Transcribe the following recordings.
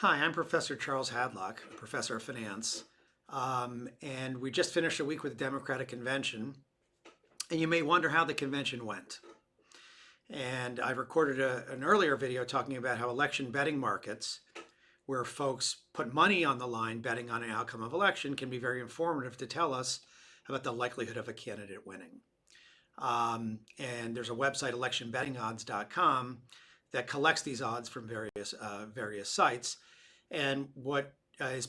Hi, I'm Professor Charles Hadlock, a professor of finance. And we just finished a week with the Democratic Convention. And you may wonder how the convention went. And I recorded an earlier video talking about how election betting markets, where folks put money on the line betting on an outcome of election, can be very informative to tell us about the likelihood of a candidate winning. And there's a website, electionbettingodds.com, that collects these odds from various sites. And what I've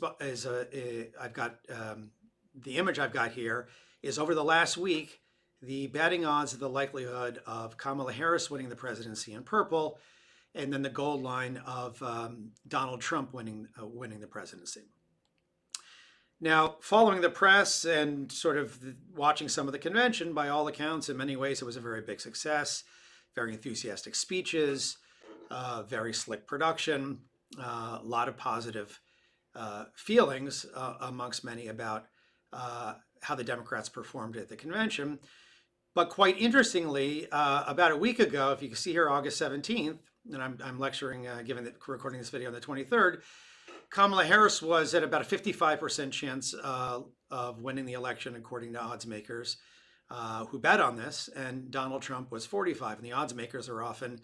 got the image I've got here is over the last week, the betting odds of the likelihood of Kamala Harris winning the presidency in purple, and then the gold line of Donald Trump winning the presidency. Now, following the press and sort of watching some of the convention, by all accounts, in many ways, it was a very big success. Very enthusiastic speeches, very slick production, a lot of positive feelings amongst many about how the Democrats performed at the convention. But quite interestingly, about a week ago, if you can see here, August 17th, and I'm lecturing, recording this video on the 23rd, Kamala Harris was at about a 55% chance of winning the election, according to odds makers who bet on this, and Donald Trump was 45%. And the odds makers are often,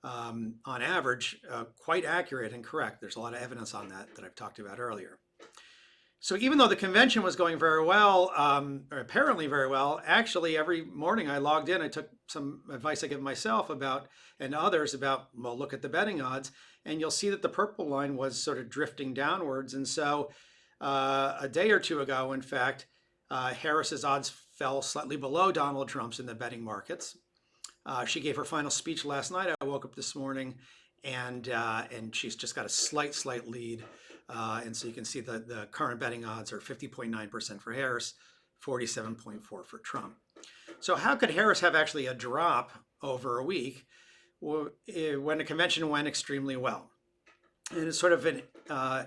on average, quite accurate and correct. There's a lot of evidence on that I've talked about earlier. So even though the convention was going very well, or apparently very well, actually every morning I logged in, I took some advice I give myself and others about, well, look at the betting odds, and you'll see that the purple line was sort of drifting downwards. And so a day or two ago, in fact, Harris's odds fell slightly below Donald Trump's in the betting markets. She gave her final speech last night. I woke up this morning, and she's just got a slight lead. And so you can see the current betting odds are 50.9% for Harris, 47.4% for Trump. So how could Harris have actually a drop over a week when the convention went extremely well? And it's sort of an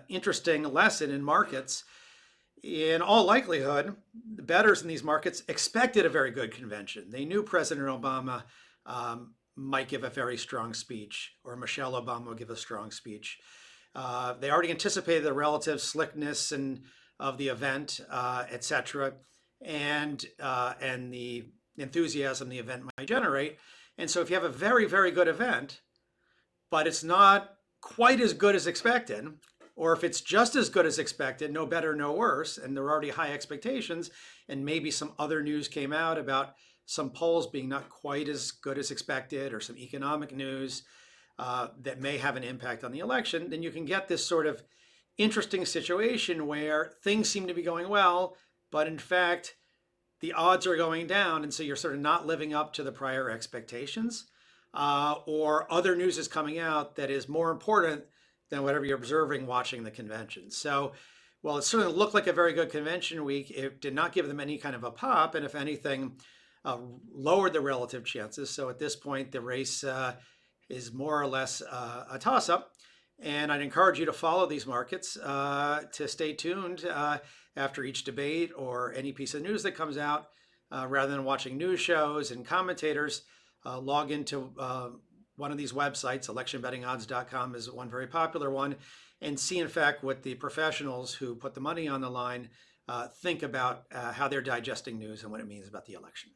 interesting lesson in markets. In all likelihood, the bettors in these markets expected a very good convention. They knew President Obama might give a very strong speech, or Michelle Obama would give a strong speech. They already anticipated the relative slickness of the event, etc., and the enthusiasm the event might generate. And so if you have a very, very good event, but it's not quite as good as expected, or if it's just as good as expected, no better, no worse, and there are already high expectations, and maybe some other news came out about some polls being not quite as good as expected, or some economic news that may have an impact on the election, then you can get this sort of interesting situation where things seem to be going well, but in fact, the odds are going down, and so you're sort of not living up to the prior expectations, or other news is coming out that is more important than whatever you're observing watching the convention. So while it certainly looked like a very good convention week, it did not give them any kind of a pop, and if anything, lowered the relative chances. So at this point, the race is more or less a toss-up. And I'd encourage you to follow these markets, to stay tuned after each debate or any piece of news that comes out, rather than watching news shows and commentators. Log into one of these websites, electionbettingodds.com is one very popular one, and see in fact what the professionals who put the money on the line think about how they're digesting news and what it means about the election.